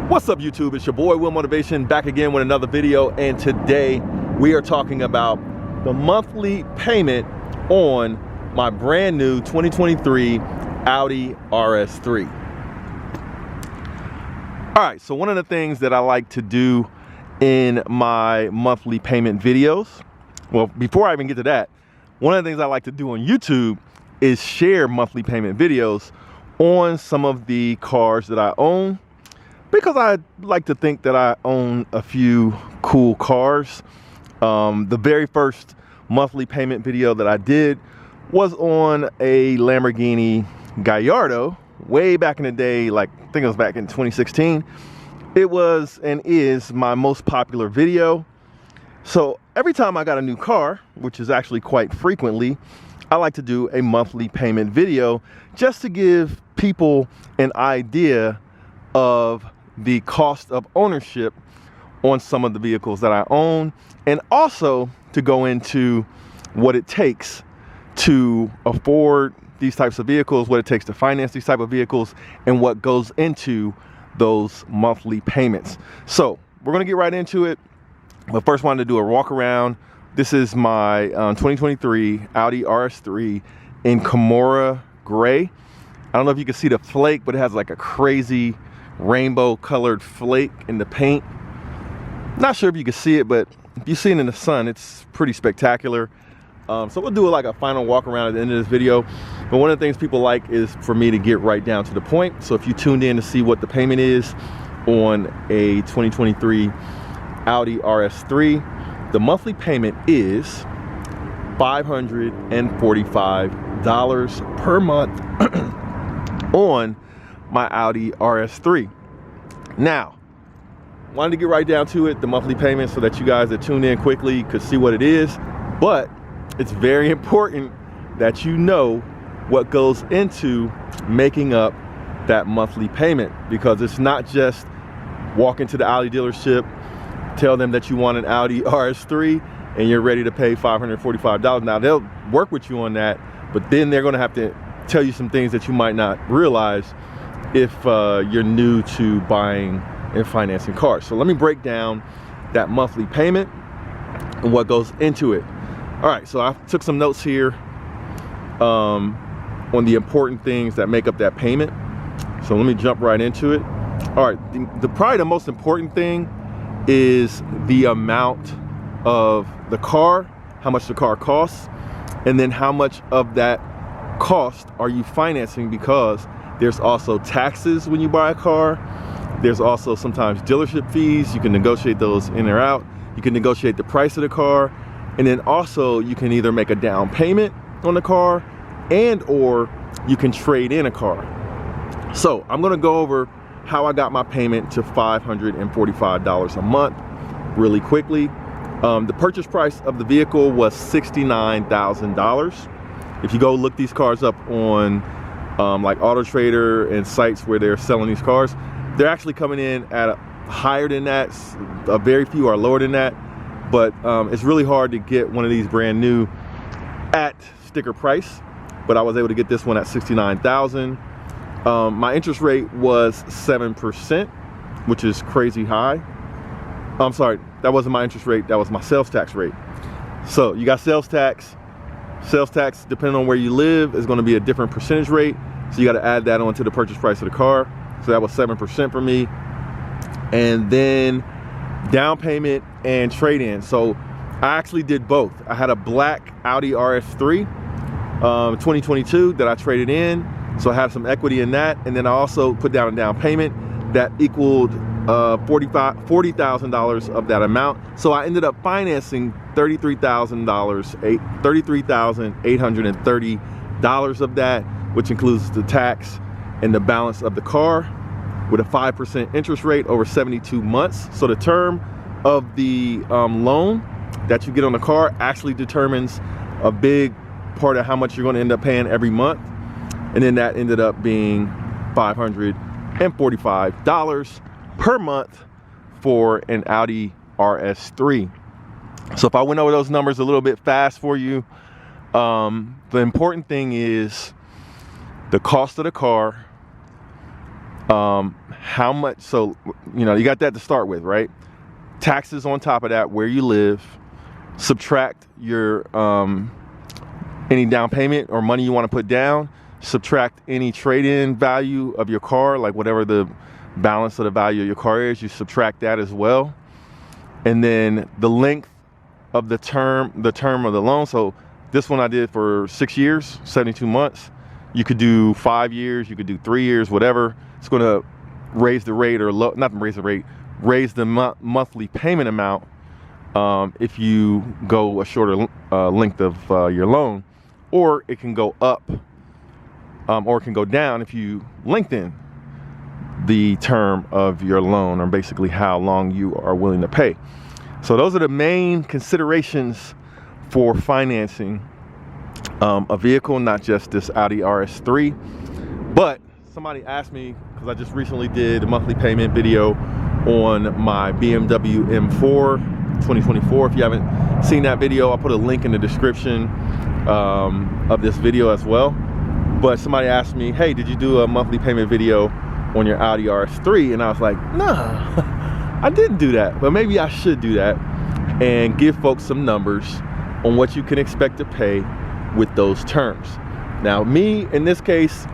What's up, YouTube? It's your boy Will Motivation back again with another video, and today we are talking about the monthly payment on my brand new 2023 Audi RS3. All right, so one of the things that I like to do in my monthly payment videos, well, before I even get to that, one of the things I like to do on YouTube is share monthly payment videos on some of the cars that I own, because I like to think that I own a few cool cars. The very first monthly payment video that I did was on a Lamborghini Gallardo way back in the day, like I think it was back in 2016. It was and is my most popular video. So every time I got a new car, which is actually quite frequently, I like to do a monthly payment video just to give people an idea of the cost of ownership on some of the vehicles that I own, and also to go into what it takes to afford these types of vehicles, what it takes to finance these type of vehicles, and what goes into those monthly payments. So we're gonna get right into it, but first wanted to do a walk around. This is my 2023 Audi RS3 in Camora Gray. I don't know if you can see the flake, but it has like a crazy rainbow colored flake in the paint. Not sure if you can see it, but if you see it in the sun, it's pretty spectacular. So we'll do like a final walk around at the end of this video. But one of the things people like is for me to get right down to the point. So if you tuned in to see what the payment is on a 2023 Audi RS3, the monthly payment is $545 per month on my Audi RS3. Now, wanted to get right down to it, the monthly payment, so that you guys that tuned in quickly could see what it is. But it's very important that you know what goes into making up that monthly payment, because it's not just walk into the Audi dealership, tell them that you want an Audi RS3 and you're ready to pay $545. Now, they'll work with you on that, but then they're gonna have to tell you some things that you might not realize if you're new to buying and financing cars. So let me break down that monthly payment and what goes into it. All right, so I took some notes here on the important things that make up that payment. So let me jump right into it. All right, probably the most important thing is the amount of the car, how much the car costs, and then how much of that cost are you financing, because there's also taxes when you buy a car. There's also sometimes dealership fees. You can negotiate those in or out. You can negotiate the price of the car. And then also you can either make a down payment on the car and or you can trade in a car. So I'm gonna go over how I got my payment to $545 a month really quickly. The purchase price of the vehicle was $69,000. If you go look these cars up on like Auto Trader and sites where they're selling these cars, they're actually coming in at higher than that. A very few are lower than that, but it's really hard to get one of these brand new at sticker price. But I was able to get this one at $69,000. My interest rate was 7%, which is crazy high. I'm sorry, that wasn't my interest rate, that was my sales tax rate. So you got sales tax. Sales tax, depending on where you live, is going to be a different percentage rate. So you got to add that onto the purchase price of the car. So that was 7% for me. And then down payment and trade-in. So I actually did both. I had a black Audi RS3 2022 that I traded in. So I have some equity in that. And then I also put down a down payment that equaled $40,000 of that amount. So I ended up financing $33,830 of that, which includes the tax and the balance of the car, with a 5% interest rate over 72 months. So the term of the loan that you get on the car actually determines a big part of how much you're going to end up paying every month. And then that ended up being $545 per month for an Audi RS3. So if I went over those numbers a little bit fast for you, the important thing is the cost of the car How much, so, you got that to start with, right? Taxes on top of that, where you live, subtract your, any down payment or money you want to put down, subtract any trade-in value of your car, like whatever the balance of the value of your car is, you subtract that as well. And then the length of the term of the loan. So this one I did for 6 years, 72 months. You could do 5 years, you could do 3 years, whatever. It's going to raise the rate, or not raise the rate, raise the monthly payment amount if you go a shorter length of your loan, or it can go up, or it can go down if you lengthen the term of your loan, or basically how long you are willing to pay. So those are the main considerations for financing a vehicle, not just this Audi RS3. But somebody asked me, because I just recently did a monthly payment video on my BMW M4 2024. If you haven't seen that video, I'll put a link in the description of this video as well. But somebody asked me, hey, did you do a monthly payment video on your Audi RS3? And I was like, nah, I didn't do that, but maybe I should do that and give folks some numbers on what you can expect to pay with those terms. Now, me, in this case,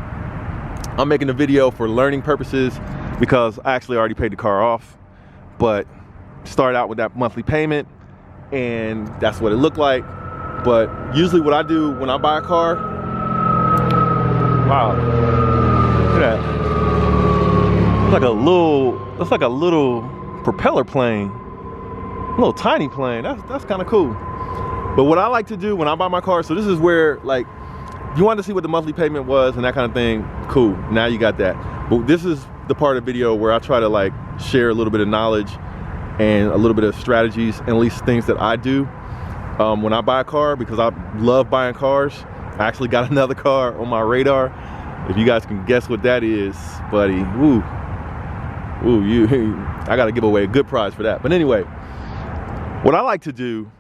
I'm making a video for learning purposes because I actually already paid the car off, but start out with that monthly payment, and that's what it looked like. But usually what I do when I buy a car, wow, look at that. It's like a little propeller plane, a little tiny plane. That's kind of cool. But what I like to do when I buy my car, so this is where, like, if you wanted to see what the monthly payment was and that kind of thing, cool, now you got that. But this is the part of the video where I try to like share a little bit of knowledge and a little bit of strategies, and at least things that I do when I buy a car, because I love buying cars. I actually got another car on my radar. If you guys can guess what that is, buddy, woo, I gotta give away a good prize for that. But anyway, what I like to do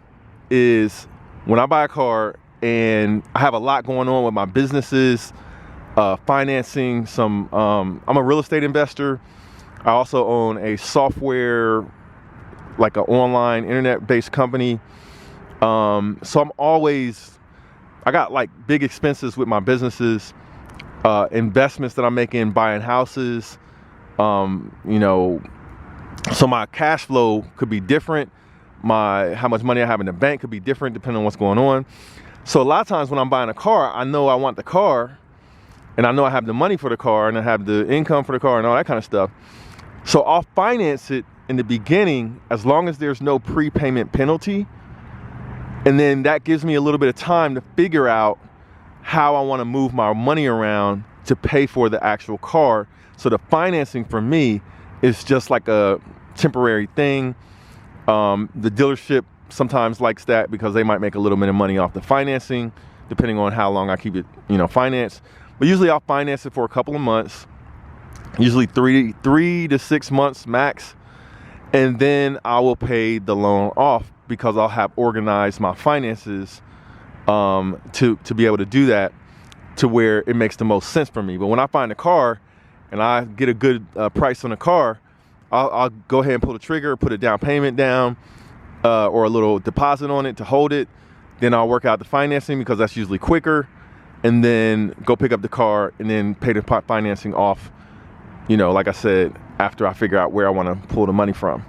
is when I buy a car and I have a lot going on with my businesses, financing some, I'm a real estate investor. I also own a software, like an online internet-based company. So I got like big expenses with my businesses, investments that I'm making, buying houses, so my cash flow could be different. How much money I have in the bank could be different depending on what's going on. So a lot of times when I'm buying a car, I know I want the car, and I know I have the money for the car, and I have the income for the car and all that kind of stuff. So I'll finance it in the beginning as long as there's no prepayment penalty. And then that gives me a little bit of time to figure out how I want to move my money around to pay for the actual car. So the financing for me is just like a temporary thing. The dealership sometimes likes that because they might make a little bit of money off the financing, depending on how long I keep it, financed. But usually I'll finance it for a couple of months, usually three to 6 months max. And then I will pay the loan off because I'll have organized my finances to be able to do that to where it makes the most sense for me. But when I find a car and I get a good price on a car, I'll go ahead and pull the trigger, put a down payment down, or a little deposit on it to hold it. Then I'll work out the financing because that's usually quicker, and then go pick up the car and then pay the financing off, like I said, after I figure out where I want to pull the money from.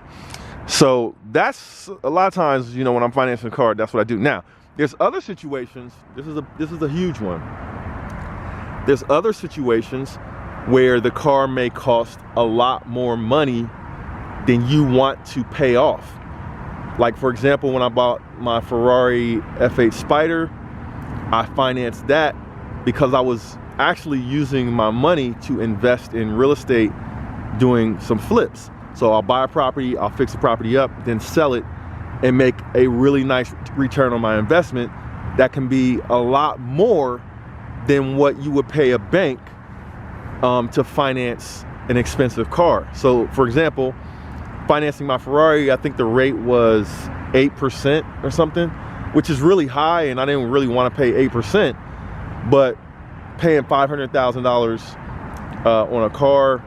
So that's a lot of times, when I'm financing a car, that's what I do. Now, there's other situations. This is a huge one. There's other situations where the car may cost a lot more money than you want to pay off. Like, for example, when I bought my Ferrari F8 Spider, I financed that because I was actually using my money to invest in real estate, doing some flips. So I'll buy a property, I'll fix the property up, then sell it and make a really nice return on my investment that can be a lot more than what you would pay a bank to finance an expensive car. So for example, financing my Ferrari, I think the rate was 8% or something, which is really high, and I didn't really want to pay 8%, but paying $500,000 on a car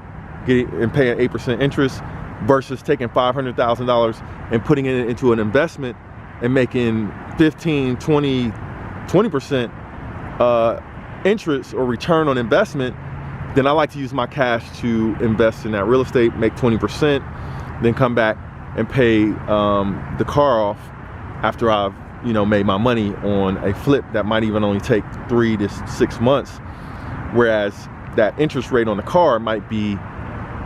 and paying 8% interest versus taking $500,000 and putting it into an investment and making 15, 20% interest or return on investment, then I like to use my cash to invest in that real estate, make 20%, then come back and pay the car off after I've made my money on a flip that might even only take 3 to 6 months, whereas that interest rate on the car might be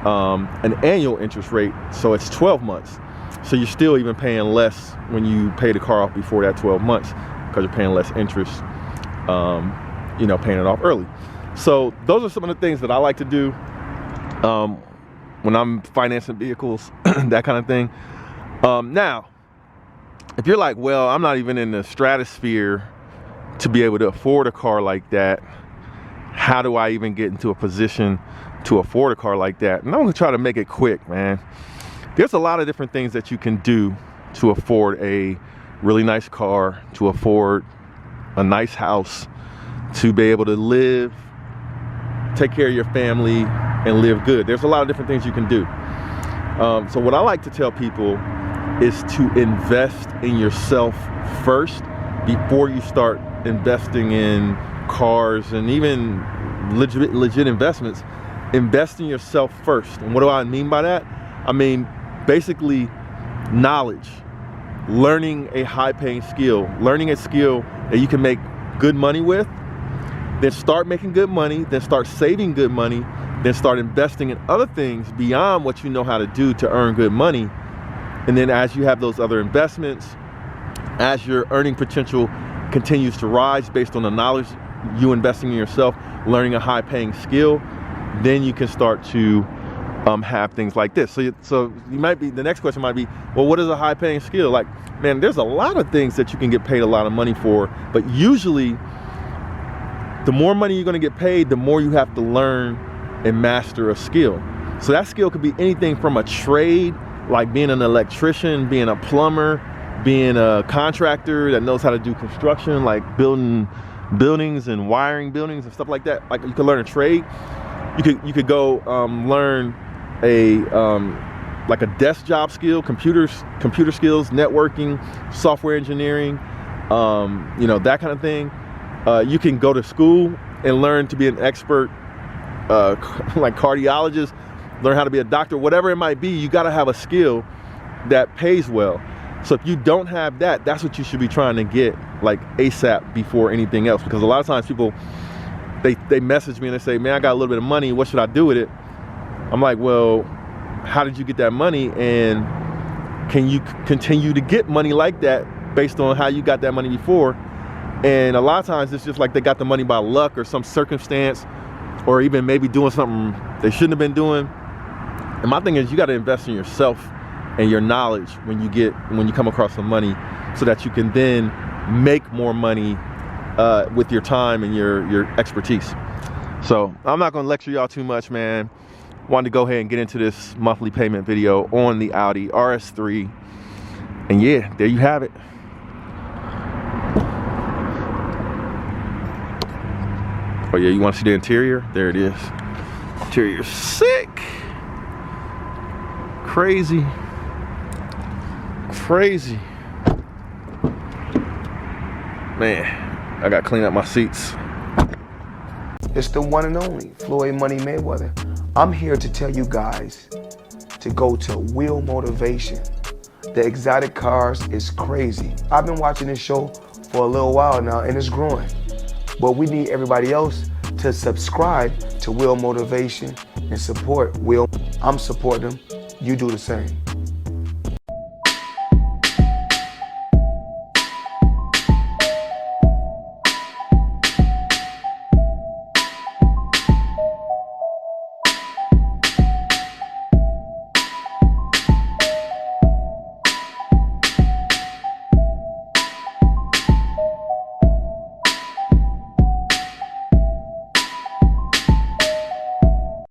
an annual interest rate, so it's 12 months. So you're still even paying less when you pay the car off before that 12 months because you're paying less interest, paying it off early. So those are some of the things that I like to do when I'm financing vehicles, that kind of thing. Now, if you're like, well, I'm not even in the stratosphere to be able to afford a car like that, how do I even get into a position to afford a car like that? And I'm gonna try to make it quick, man. There's a lot of different things that you can do to afford a really nice car, to afford a nice house, to be able to live, take care of your family, and live good. There's a lot of different things you can do. So what I like to tell people is to invest in yourself first before you start investing in cars and even legit investments. Invest in yourself first. And what do I mean by that? I mean, basically knowledge, learning a high-paying skill, learning a skill that you can make good money with, then start making good money, then start saving good money, then start investing in other things beyond what you know how to do to earn good money. And then as you have those other investments, as your earning potential continues to rise based on the knowledge you investing in yourself, learning a high-paying skill, then you can start to have things like this. So you might be, the next question might be, well, what is a high-paying skill? Like, man, there's a lot of things that you can get paid a lot of money for, but usually the more money you're gonna get paid, the more you have to learn and master a skill. So that skill could be anything from a trade, like being an electrician, being a plumber, being a contractor that knows how to do construction, like building buildings and wiring buildings and stuff like that. Like, you could learn a trade. You could go learn a like a desk job skill, computer skills, networking, software engineering, that kind of thing. You can go to school and learn to be an expert, like cardiologist, learn how to be a doctor, whatever it might be. You got to have a skill that pays well. So if you don't have that, that's what you should be trying to get, like ASAP, before anything else. Because a lot of times people, they message me and they say, man, I got a little bit of money, what should I do with it? I'm like, well, how did you get that money? And can you continue to get money like that based on how you got that money before? And a lot of times it's just like they got the money by luck or some circumstance, or even maybe doing something they shouldn't have been doing. And my thing is, you got to invest in yourself and your knowledge when you come across some money, so that you can then make more money with your time and your expertise. So I'm not going to lecture y'all too much, man. Wanted to go ahead and get into this monthly payment video on the Audi RS3. And yeah, there you have it. Oh yeah, you want to see the interior? There it is. Interior's sick. Crazy. Man, I got to clean up my seats. It's the one and only Floyd Money Mayweather. I'm here to tell you guys to go to Wheel Motivation. The exotic cars is crazy. I've been watching this show for a little while now, and it's growing. But we need everybody else to subscribe to Wheel Motivation and support Will. I'm supporting them. You do the same.